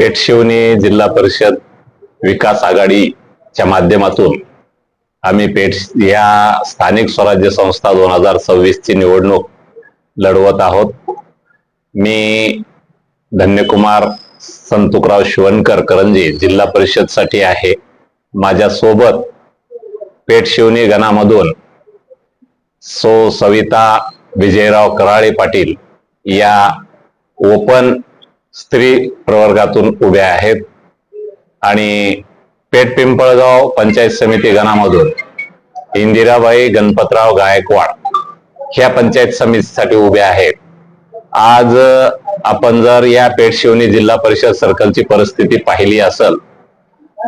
पेठशिवणी जिल्हा परिषद विकास आघाडीच्या माध्यमातून आम्ही पेठ या स्थानिक स्वराज्य संस्था 2026 ची निवडणूक लढवत आहोत। मी धन्यकुमार संतुकराव शिवणकर करंजी जिल्हा परिषद साठी आहे। माझ्या सोबत पेठशिवणी गणामधून सविता विजयराव कराळे पाटील या ओपन स्त्री प्रवर्गातून उभे आहेत आणि पेठ पिंपळगाव पंचायत समिती गणामधून इंदिराबाई गणपतराव गायकवाड ह्या पंचायत समितीसाठी उभे आहेत। आज आपण जर या पेठशिवणी जिल्हा परिषद सर्कलची परिस्थिती पाहिली असेल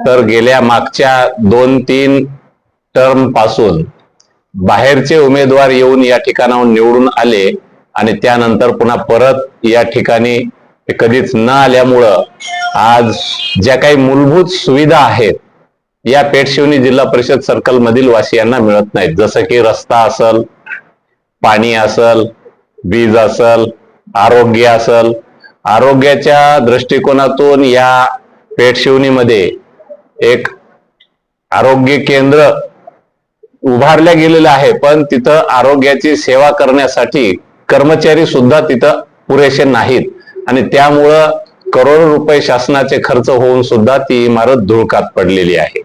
तर गेल्या मागच्या 2-3 टर्म पासून बाहेरचे उमेदवार येऊन या ठिकाणाहून निवडून आले आणि त्यानंतर पुन्हा परत या ठिकाणी ते कधीच न आल्यामुळं आज ज्या काही मूलभूत सुविधा आहेत या पेठशिवणी जिल्हा परिषद सर्कल मधील वासियांना मिळत नाहीत। जसं की रस्ता असेल, पाणी असेल, वीज असेल, आरोग्य असेल। आरोग्याच्या दृष्टिकोनातून या पेठशिवणीमध्ये एक आरोग्य केंद्र उभारल्या गेलेलं आहे, पण तिथं आरोग्याची सेवा करण्यासाठी कर्मचारी सुद्धा तिथं पुरेसे नाहीत आणि त्यामुळं करोडो रुपये शासनाचे खर्च होऊन सुद्धा ती इमारत धुळकात पडलेली आहे।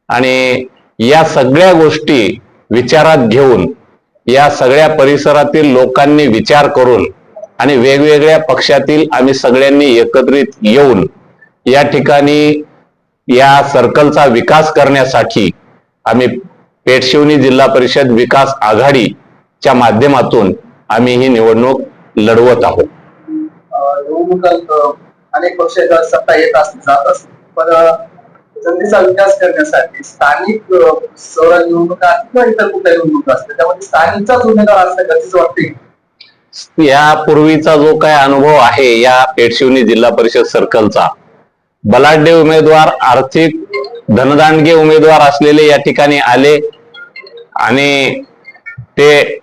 आणि या सगळ्या गोष्टी विचारात घेऊन या सगळ्या परिसरातील लोकांनी विचार करून आणि वेगवेगळ्या पक्षातील आम्ही सगळ्यांनी एकत्रित येऊन या ठिकाणी या सर्कलचा विकास करण्यासाठी आम्ही पेठशिवणी जिल्हा परिषद विकास आघाडीच्या माध्यमातून आम्ही ही निवडणूक लढवत आहोत। अनेक पक्षाच्या सत्ता येत असते जात असते, पण जनतेचा विकास करण्यासाठी स्थानिक स्वराज्य निवडणुका किंवा इतर कुठल्या निवडणुका असते त्यामध्ये स्थानिकचाच उमेदवार असणं गरजेचं वाटते। यापूर्वीचा जो काय अनुभव आहे या पेठशिवणी जिल्हा परिषद सर्कलचा, बलाढ्य उमेदवार, आर्थिक धनदांडगे उमेदवार असलेले या ठिकाणी आले आणि ते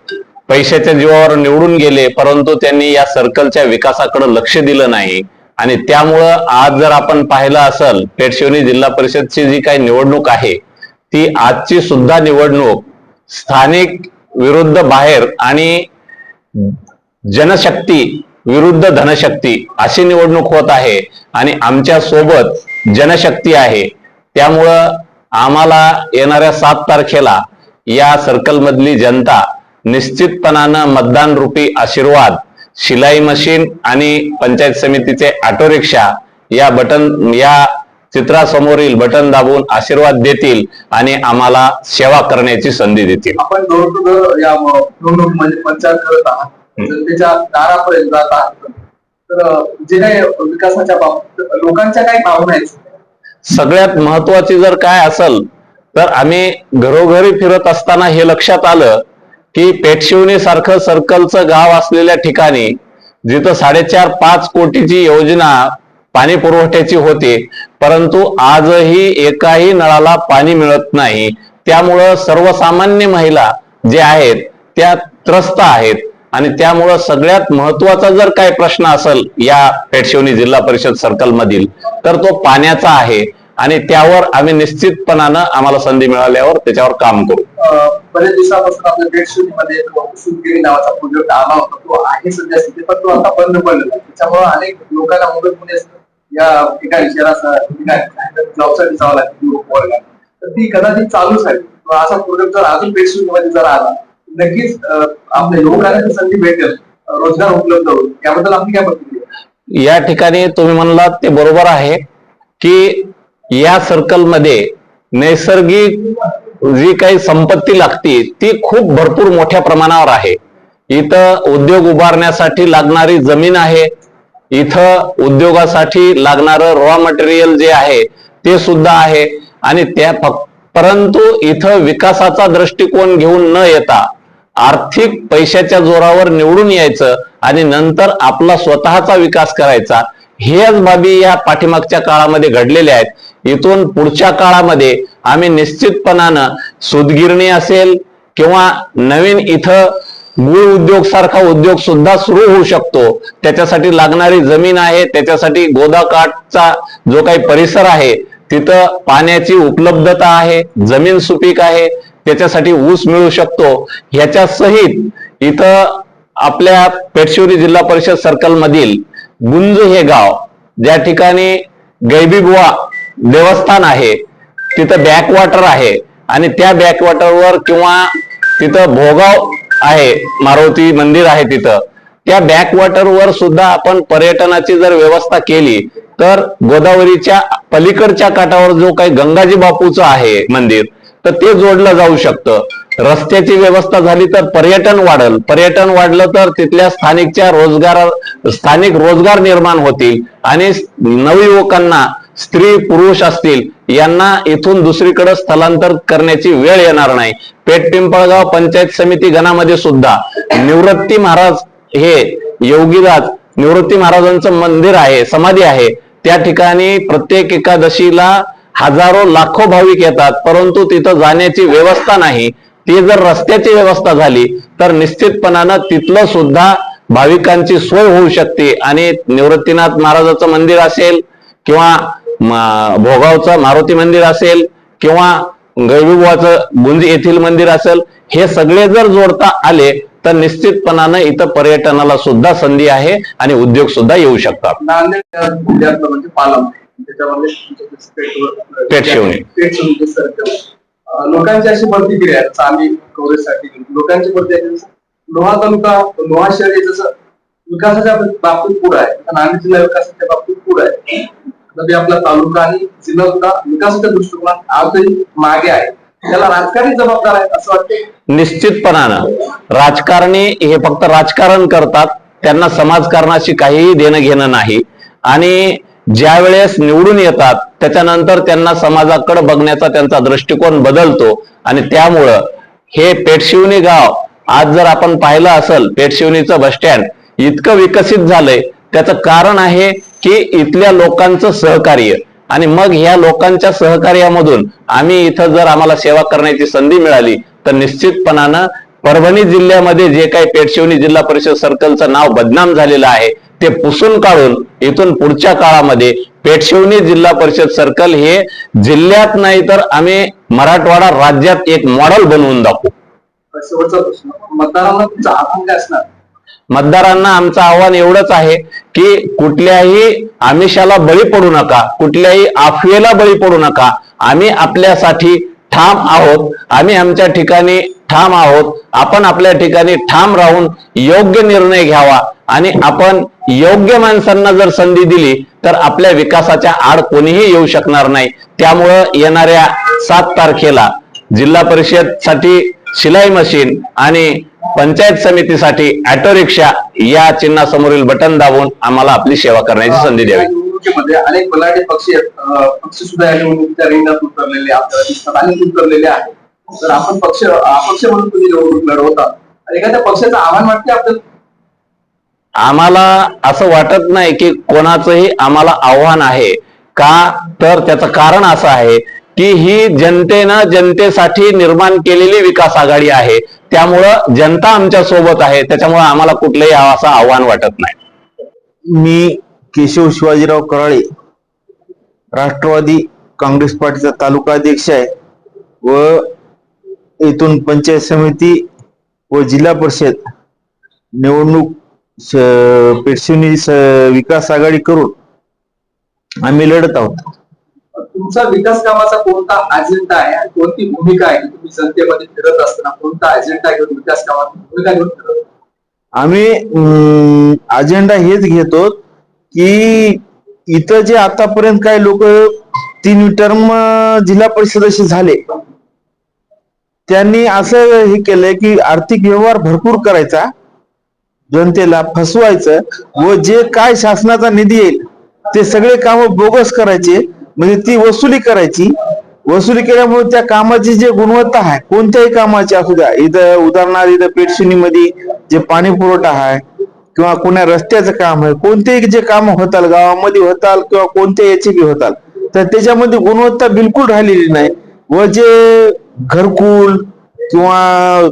पैशाच्या जीवावर निवडून गेले, परंतु त्यांनी या सर्कलच्या विकासाकडे लक्ष दिलं नाही। आणि त्यामुळं आज जर आपण पाहिलं असेल पेठशिवणी जिल्हा परिषदची जी काही निवडणूक आहे ती आजची सुद्धा निवडणूक स्थानिक विरुद्ध बाहेर आणि जनशक्ती विरुद्ध धनशक्ती अशी निवडणूक होत आहे आणि आमच्या सोबत जनशक्ती आहे। त्यामुळं आम्हाला येणाऱ्या 7 तारखेला या सर्कल मधली जनता निश्चितपणानं मतदान रूपी आशीर्वाद, शिलाई मशीन आणि पंचायत समितीचे ऑटो रिक्षा या चित्रासमोरील बटन दाबून आशीर्वाद देतील आणि आम्हाला सेवा करण्याची संधी देतील। आपण डोर टू डोर या निवडणुकीमध्ये प्रचार करत आहात, जनतेच्या दारापर्यंत जात आहात, तर जे काही विकासाच्या बाबतीत लोकांच्या काही भावना आहेत सगळ्यात महत्वाची जर काय असेल तर आम्ही घरोघरी फिरत असताना हे लक्षात आलं की पेठशिवणी सारखं सर्कलचं गाव असलेल्या ठिकाणी जिथं 4.5-5 कोटीची योजना पाणी पुरवठ्याची होती, परंतु आजही एकाही नळाला पाणी मिळत नाही। त्यामुळं सर्वसामान्य महिला जे आहेत त्या त्रस्त आहेत आणि त्यामुळं सगळ्यात महत्वाचा जर काही प्रश्न असेल या पेठशिवणी जिल्हा परिषद सर्कल मधील तर तो पाण्याचा आहे आणि त्यावर आम्ही निश्चितपणानं आम्हाला संधी मिळाल्यावर त्याच्यावर काम करू। बरेच दिवसापासून आपल्या पेठशिवणीमध्ये सुतगिरी नावाचा प्रोजेक्ट आला होता, तो आहे सध्या स्थिती, पण तो आता बंद पडलेला, त्याच्यामुळे अनेक लोकांना मदत होण्यास या ठिकाणी जॉबसाठी जावं लागतं, तर ती कदाचित चालूच आहे। असा प्रोजेक्ट जर अजून पेठशिवणीमध्ये जर आला नक्कीच आपल्या युवकांना संधी भेटेल, रोजगार उपलब्ध होईल। याबद्दल आपली काय प्रतिक्रिया? या ठिकाणी तुम्ही म्हणलात ते बरोबर आहे की या सर्कल मध्ये नैसर्गिक जी काही संपत्ती लागते ती खूप भरपूर मोठ्या प्रमाणावर आहे। इथं उद्योग उभारण्यासाठी लागणारी जमीन आहे, इथं उद्योगासाठी लागणारं रॉ मटेरियल जे आहे ते सुद्धा आहे आणि परंतु इथं विकासाचा दृष्टिकोन घेऊन न येता आर्थिक पैशाच्या जोरावर निवडून यायचं आणि नंतर आपला स्वतःचा विकास करायचा, हेच बाबी या पाठीमागच्या काळामध्ये घडलेल्या आहेत। इथून पुढच्या काळामध्ये आम्ही निश्चितपणानं सूतगिरणी असेल किंवा नवीन इथं गुळ उद्योग सारखा उद्योग सुद्धा सुरू होऊ शकतो. त्याच्यासाठी लागणारी जमीन आहे, त्याच्यासाठी गोदाकाठचा जो काही परिसर आहे तिथं पाण्याची उपलब्धता आहे, जमीन सुपीक आहे, त्याच्यासाठी ऊस मिळू शकतो. ह्याच्या सहित इथं आपल्या पेठशिवरी जिल्हा परिषद सर्कल मधील गुंज हे गाव, ज्या ठिकाणी गैबीबुवा देवस्थान आहे, तिथं बॅकवॉटर आहे आणि त्या बॅकवॉटरवर किंवा तिथं भोगाव आहे, मारुती मंदिर आहे तिथं, त्या बॅकवॉटरवर सुद्धा आपण पर्यटनाची जर व्यवस्था केली तर गोदावरीच्या पलीकडच्या काठावर जो काही गंगाजी बापूचं आहे मंदिर, तर ते जोडलं जाऊ शकतं. रस्त्याची व्यवस्था झाली तर पर्यटन वाढल, पर्यटन वाढलं तर तिथल्या स्थानिक रोजगार निर्माण होतील आणि नवयुवकांना, स्त्री पुरुष असतील, यांना इथून दुसरीकडे स्थलांतर करण्याची वेळ येणार नाही. पेठ पिंपळगाव पंचायत समिती गणामध्ये सुद्धा निवृत्ती महाराज हे योगीराज निवृत्ती महाराजांचं मंदिर आहे, समाधी आहे. त्या ठिकाणी प्रत्येक एकादशीला हजारो लाखो भाविक येतात, परंतु तिथं जाण्याची व्यवस्था नाही. ती जर रस्त्याची व्यवस्था झाली तर निश्चितपणानं तिथलं सुद्धा भाविकांची सोय होऊ शकते आणि निवृत्तीनाथ महाराजाचं मंदिर असेल किंवा भोगावचं मारुती मंदिर असेल किंवा गैबीबुवाचं गुंज येथील मंदिर असेल, हे सगळे जर जोडता आले तर निश्चितपणानं इथं पर्यटनाला सुद्धा संधी आहे आणि उद्योग सुद्धा येऊ शकतात. नांदेड जिल्ह्यातलं म्हणजे पालम, त्याच्यामध्ये पेठशिवणी लोकांची अशी प्रतिक्रिया आहे. जसं आम्ही कव्हरेजसाठी लोकांची प्रतिक्रिया, लोहा तालुका, लोहा शहर हे जसं विकासाच्या बाबतीत पुढे आहे, नांदेड जिल्हा विकासाच्या बाबतीत पुढे आहे, तरी आपला तालुका आणि जिल्हा सुद्धा विकासाच्या दृष्टिकोनात आजही मागे आहे. त्याला राजकारणी जबाबदार आहेत असं वाटते? निश्चितपणानं राजकारणी हे फक्त राजकारण करतात, त्यांना समाजकारणाशी काहीही देणं घेणं नाही आणि ज्या वेळेस निवडून येतात त्याच्यानंतर त्यांना समाजाकडे बघण्याचा त्यांचा दृष्टिकोन बदलतो आणि त्यामुळं हे पेठशिवणी गाव आज जर आपण पाहिलं असेल, पेठशिवणीचं बस स्टँड इतकं विकसित झालंय, त्याचं कारण आहे की इथल्या लोकांचं सहकार्य. आणि मग ह्या लोकांच्या सहकार्यामधून आम्ही इथं जर आम्हाला सेवा करण्याची संधी मिळाली तर निश्चितपणानं परभणी जिल्ह्यामध्ये जे काही पेठशिवणी जिल्हा परिषद सर्कलचं नाव बदनाम झालेलं आहे ते पुसून काढून इथून पुढच्या काळामध्ये पेठशिवणी जिल्हा परिषद सर्कल हे जिल्ह्यात नाही तर आम्ही मराठवाडा राज्यात एक मॉडेल बनवून दाखवू. शेवटचा प्रश्न, मतदारांना तुमचं आव्हान काय असणार? मतदारांना आमचं आव्हान एवढंच आहे की कुठल्याही आमिषाला बळी पडू नका, कुठल्याही अफवेला बळी पडू नका. आम्ही आपल्यासाठी ठाम आहोत, आम्ही आमच्या ठिकाणी ठाम आहोत. आपण आपल्या ठिकाणी ठाम राहून योग्य निर्णय घ्यावा आणि आपण योग्य माणसांना जर संधी दिली तर आपल्या विकासाच्या आड कोणीही येऊ शकणार नाही. त्यामुळं येणाऱ्या 7 तारखेला जिल्हा परिषद साठी शिलाई मशीन आणि पंचायत समितीसाठी ऑटो रिक्षा या चिन्हासमोरील बटन दाबून आम्हाला आपली सेवा करण्याची संधी द्यावी. निवडणुकीमध्ये अनेक बलाढ्य पक्ष सुद्धा या निवडणुकीच्या रिंगणात उतरलेले आपल्याला दिसतात आणि उतरलेले आहेत. तर आपण अपक्ष म्हणून तुम्ही निवडणूक लढवता, एखाद्या पक्षाचं आव्हान वाटते आपल्याला? आम्हाला असं वाटत नाही की कोणाचंही आम्हाला आव्हान आहे का, तर त्याचं कारण असं आहे की ही जनतेनं जनतेसाठी निर्माण केलेली विकास आघाडी आहे. त्यामुळं जनता आमच्या सोबत आहे, त्याच्यामुळे आम्हाला कुठलंही असं आव्हान वाटत नाही. मी केशव शिवाजीराव कराळे, राष्ट्रवादी काँग्रेस पार्टीचा तालुका अध्यक्ष आहे व येथून पंचायत समिती व जिल्हा परिषद निवडणूक पेठशिवणी विकास आघाडी करून आम्ही लढत आहोत. तुमचा विकास कामाचा कोणता अजेंडा आहे आणि कोणती भूमिका आहे? तुम्ही जनतेमध्ये फिरत असताना कोणता अजेंडा घेऊन विकास कामात भूमिका घेऊन फिरत? आम्ही अजेंडा हेच घेतो की इथं जे आतापर्यंत काही लोक 3 टर्म जिल्हा परिषदेशी झाले, त्यांनी असं हे केलंय की आर्थिक व्यवहार भरपूर करायचा, जनतेला फसवायचं व जे काय शासनाचा निधी येईल ते सगळे काम बोगस करायचे, म्हणजे ती वसुली करायची. वसुली केल्यामुळे त्या कामाची जे गुणवत्ता आहे, कोणत्याही कामाची असू द्या, इथं उदाहरणार्थ इथं पेठशिवणीमध्ये जे पाणी पुरवठा आहे किंवा कोणत्या रस्त्याचं काम आहे, कोणतेही जे काम होताल गावामध्ये होताल किंवा कोणत्या याचे बी होताल, तर त्याच्यामध्ये गुणवत्ता बिलकुल राहिलेली नाही. व जे घरकुल किंवा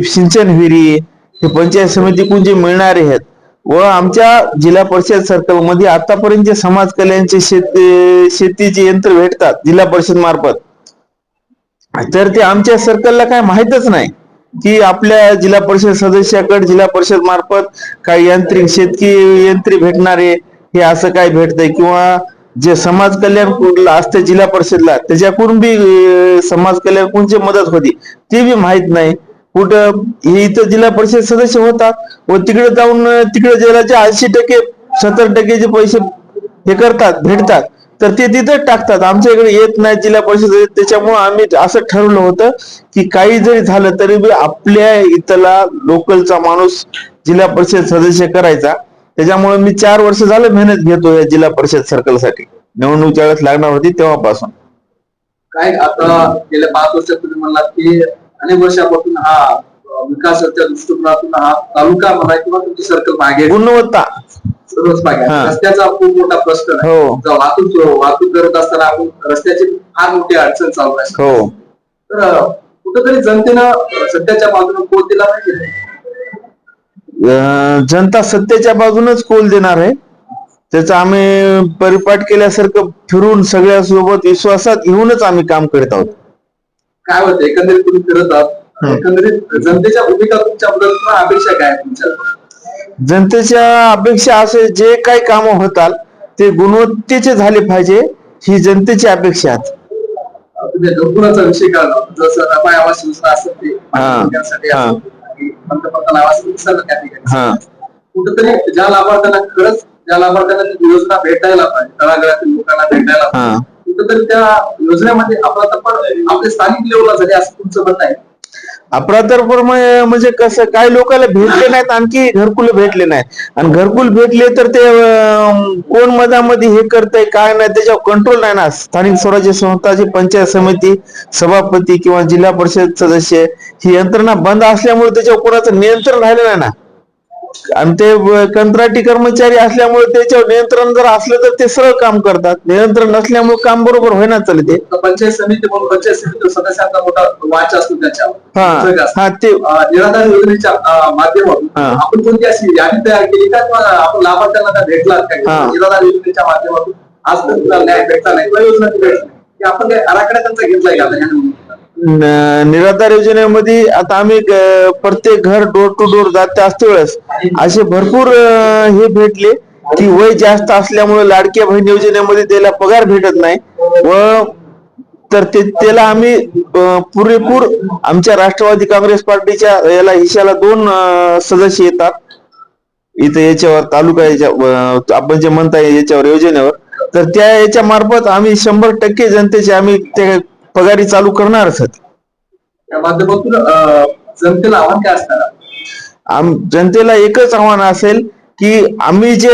सिंचन विहिरी हे पंचायत समितीकडून जे मिळणारे आहेत व आमच्या जिल्हा परिषद सर्कल मध्ये आतापर्यंत जे समाज कल्याणचे शेतीचे यंत्र भेटतात जिल्हा परिषद मार्फत, तर ते आमच्या सर्कलला काय माहितच नाही की आपल्या जिल्हा परिषद सदस्याकडे जिल्हा परिषद मार्फत काही यांत्रिक शेतकी यंत्रे भेटणारे हे असं काय भेटतंय, किंवा जे समाज कल्याण असते जिल्हा परिषदला त्याच्याकडून बी समाज कल्याणकडून जे मदत होती ती बी माहित नाही कुठं. हे इथं जिल्हा परिषद सदस्य होतात व तिकडे जाऊन तिकडे जिल्ह्याचे 80% 70% जे पैसे हे करतात भेटतात तर ते तिथं टाकतात, आमच्या इकडे येत नाही जिल्हा परिषद. त्याच्यामुळे आम्ही असं ठरवलं होतं की काही जरी झालं तरी बी आपल्या इथला लोकलचा माणूस जिल्हा परिषद सदस्य करायचा. त्याच्यामुळे मी 4 वर्ष झालं मेहनत घेतो या जिल्हा परिषद सर्कल साठी. निवडणूक ज्यावेळेस लागणार होती तेव्हापासून. काय आता गेल्या 5 वर्षात तुम्ही म्हणलात की अनेक वर्षापासून हा विकासाच्या दृष्टिकोनातून हा तालुका म्हणा किंवा तुमची सर्कल मागे गुणवत्ता सर्वच मागे आहे. रस्त्याचा खूप मोठा प्रश्न आहे. वाहतूक करत असताना आपण रस्त्याची फार मोठी अडचण चालू आहे. तर कुठेतरी जनतेनं सत्याच्या बाजूने कोल दिला पाहिजे. जनता सत्तेच्या बाजूनच कोल देणार आहे. त्याचा आम्ही परिपाठ केल्यासारखं फिरून सगळ्या सोबत विश्वासात घेऊनच आम्ही काम करत आहोत. काय होतं एकंदरीत तुम्ही फिरत आहात, एकंदरीत जनतेच्या भूमिका तुमच्याबद्दल किंवा अपेक्षा काय आहे तुमच्या? जनतेच्या अपेक्षा असे जे काही कामं होतात ते गुणवत्तेचे झाले पाहिजे ही जनतेची अपेक्षा आहे. म्हणजे घरकुलाचा विषय काढला जसं अपाय आवास योजना असेल ते पंतप्रधान आवास योजना त्या ठिकाणी कुठेतरी ज्या लाभार्थ्यांना ती योजना भेटायला पाहिजे, तळागाळातील लोकांना भेटायला पाहिजे, कुठेतरी त्या योजनेमध्ये आपले स्थानिक लेवलला झाले असं तुमचं म्हणणं आहे? अप्रतर म्हणजे कसं काही लोकांना भेटले नाहीत, आणखी घरकुल भेटले नाहीत. आणि घरकुल भेटले तर ते कोण मधामध्ये हे करतंय काय नाही त्याच्यावर कंट्रोल नाही ना. स्थानिक स्वराज्य संस्थाची पंचायत समिती सभापती किंवा जिल्हा परिषद सदस्य ही यंत्रणा बंद असल्यामुळे त्याच्यावर कोणाचं नियंत्रण राहिलं नाही ना. आणि ते कंत्राटी कर्मचारी असल्यामुळे त्याच्यावर नियंत्रण जर असलं तर ते सरळ काम करतात, नियंत्रण नसल्यामुळे काम बरोबर होईना चालते. पंचायत समिती सदस्यांचा मोठा वाच असतो त्याच्यावर. ते निराधार योजनेच्या माध्यमातून आपण कोणती अशी यादी तयार केली का किंवा आपण लाभार्थ्यांना त्या भेटलात का? निराधार योजनेच्या माध्यमातून आज तर न्याय भेटला नाही किंवा योजना भेटली आपण काही आराखडा त्यांचा घेतलाय का? निराधार योजनेमध्ये आता आम्ही प्रत्येक घर डोर टू डोर जात असते वेळेस असे भरपूर हे भेटले की वय जास्त असल्यामुळे लाडक्या बहीण योजनेमध्ये त्याला पगार भेटत नाही व तर त्याला आम्ही पुरेपूर आमच्या राष्ट्रवादी काँग्रेस पार्टीच्या याला हिशाला 2 सदस्य येतात इथं याच्यावर तालुका याच्या आपण जे म्हणता याच्यावर योजनेवर. तर त्या याच्या मार्फत आम्ही 100% जनतेचे आम्ही ते पगारी चालू करणारच आहेत. त्या माध्यमातून जनतेला आव्हान काय असणार? जनतेला एकच आव्हान असेल की आम्ही जे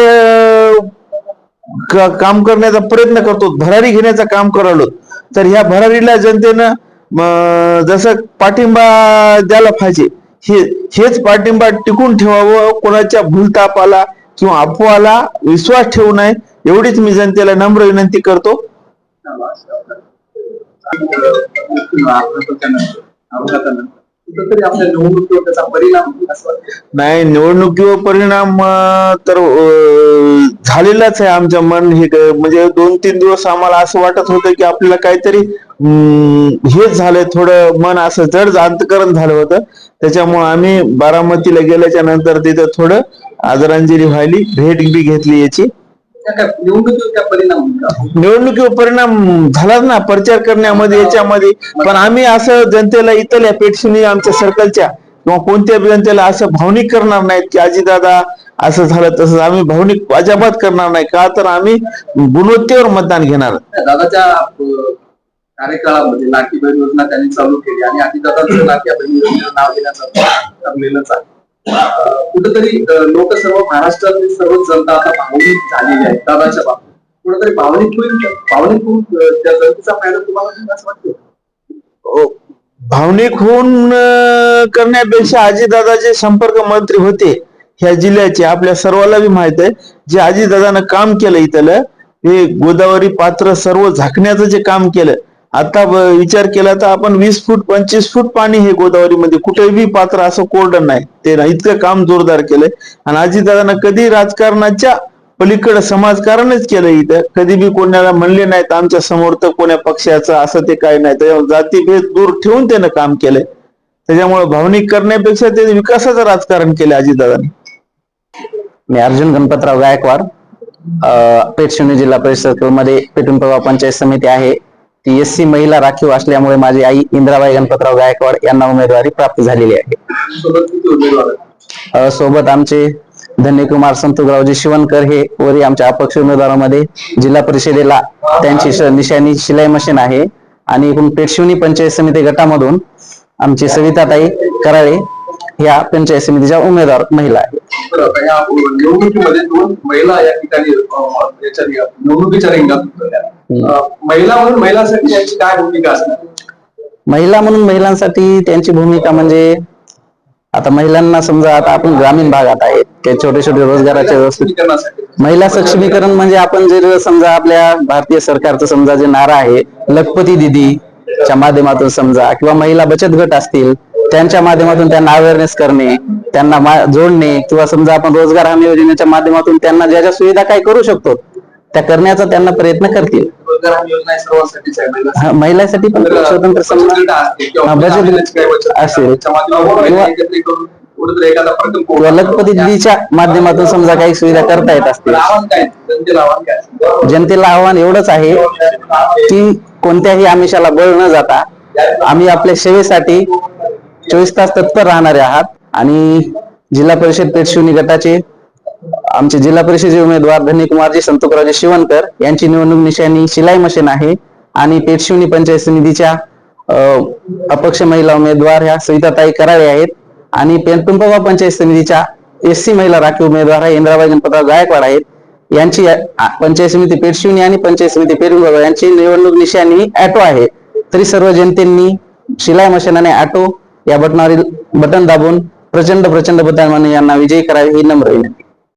काम करण्याचा प्रयत्न करतो, भरारी घेण्याचं काम करालो, तर ह्या भरारीला जनतेनं जसं पाठिंबा द्यायला पाहिजे हेच पाठिंबा टिकून ठेवावं. कोणाच्या भूलतापाला किंवा अफवाला विश्वास ठेवू नये एवढीच मी जनतेला नम्र विनंती करतो. नाही, निवडणुकीवर परिणाम तर झालेलाच आहे. आमच्या मन हे म्हणजे 2-3 दिवस आम्हाला असं वाटत होतं की आपल्याला काहीतरी हेच झालंय, थोडं मन असं जड अंतकरण झालं होतं. त्याच्यामुळे आम्ही बारामतीला गेल्याच्या नंतर तिथं थोडं आदरांजली व्हायली, भेट बी घेतली याची. निवडणुकीवर परिणाम झालाच ना प्रचार करण्यामध्ये याच्यामध्ये. पण आम्ही असं जनतेला इथल्या पेटशिनी आमच्या सर्कलच्या किंवा कोणत्या जनतेला असं भावनिक करणार नाहीत की अजितदादा असं झालं तसं. आम्ही भावनिक अजिबात करणार नाही का, तर आम्ही गुणवत्तेवर मतदान घेणार. दादाच्या कार्यकाळामध्ये लाडकी बहीण योजना त्यांनी चालू केली आणि अजितदादांचं लाडक्या बहीण योजनेला नाव देण्याचं कुठेतरी लोक सर्व महाराष्ट्रातील सर्व जनता आता भावनिक झालेली आहे दादाच्या बाबतीत. कुठेतरी भावनिक होऊन त्या जनतेचा फायदा तुम्हाला असं वाटतं? भावनिक होऊन करण्यापेक्षा अजितदादाचे संपर्क मंत्री होते ह्या जिल्ह्याचे, आपल्या सर्वांना बी माहित आहे. जे अजितदादानं काम केलं इथलं हे गोदावरी पात्र सर्व झाकण्याचं जे काम केलं आता विचार केला तर आपण 20 फूट 25 फूट पाणी हे गोदावरीमध्ये कुठेही पात्र असं कोरडं नाही, ते इतकं काम जोरदार केलंय. आणि अजितदादांना कधी राजकारणाच्या पलीकडे समाजकारणच केलं. इथं कधी बी कोणाला म्हणले नाहीत आमच्या समोर तर कोण्या पक्षाचं असं ते काही नाही. त्याच्यामुळे जातीभेद दूर ठेवून त्यानं काम केलंय. त्याच्यामुळे भावनिक करण्यापेक्षा ते विकासाचं राजकारण केलं अजितदादांनी. मी अर्जुन गणपतराव गायकवाड, पेठशिवणी जिल्हा परिषद मध्ये पेटुंपळगाव पंचायत समिती आहे. ती SC महिला राखीव असल्यामुळे माझी आई इंद्राबाई गणपतराव गायकवाड यांना उमेदवारी प्राप्त झालेली आहे. सोबत किती उमेदवार आहेत? सोबत आमचे धन्यकुमार संतोषरावजी शिवणकर हे वरी आमच्या अपक्ष उमेदवारामध्ये जिल्हा परिषदेला त्यांची निशाणी शिलाई मशीन आहे. आणि एकूण पेठशिवणी पंचायत समिती गटामधून आमची सविताताई कराळे ह्या पंचायत समितीच्या उमेदवार महिला आहेत. बरं, आता या निवडणुकीमध्ये 2 महिला या ठिकाणी निवडणुकीच्या रिंगणात उतरल्या. महिला म्हणून महिलांसाठी यांची काय भूमिका असणार? महिला म्हणून महिलांसाठी त्यांची भूमिका म्हणजे आता महिलांना समजा आता आपण ग्रामीण भागात आहेत ते छोटे छोटे रोजगाराच्या व्यवस्थित सक्षमीकरणासाठी. महिला सक्षमीकरण म्हणजे आपण जर समजा आपल्या भारतीय सरकारचं समजा जे नारा आहे लखपती दीदीच्या माध्यमातून समजा किंवा महिला बचत गट असतील त्यांच्या माध्यमातून त्यांना अवेअरनेस करणे, त्यांना जोडणे किंवा समजा आपण रोजगार हमी योजनेच्या माध्यमातून त्यांना ज्या ज्या सुविधा काय करू शकतो त्या करण्याचा त्यांना प्रयत्न करतील. रोजगार हमी योजना सर्वांसाठीच आहे महिला. महिलांसाठी पण स्वतंत्र समजा बचत असेल किंवा लखपती किंवा दीदीच्या माध्यमातून समजा काही सुविधा करता येत असतील. आव्हान काय जनतेला आव्हान काय? जनतेला आव्हान एवढंच आहे की कोणत्याही आमिषाला बळ न जाता आम्ही आपल्या सेवेसाठी 24 तास तत्पर राहणारे आहात. आणि जिल्हा परिषद पेठशिवणी गटाचे आमचे जिल्हा परिषदेचे उमेदवार धन्यकुमारजी संतोषरावजी शिवणकर यांची निवडणूक निशाणी शिलाई मशीन आहे. आणि पेठशिवणी पंचायत समितीच्या अपक्ष महिला उमेदवार ह्या सविताताई कराळे आहेत. आणि पेटुंपळगाव पंचायत समितीच्या SC महिला राखीव उमेदवार ह्या इंद्राबाई गणपतराव गायकवाड आहेत. यांची पंचायत समिती पेठशिवणी आणि पंचायत समिती पेटुंपळगाव यांची निवडणूक निशाणी ऑटो आहे. तरी सर्व जनतेंनी शिलाई मशीन आणि ऑटो या बटनावरील बटन दाबून प्रचंड प्रचंड मतांनी यांना विजयी करावे ही नम्र विनंती.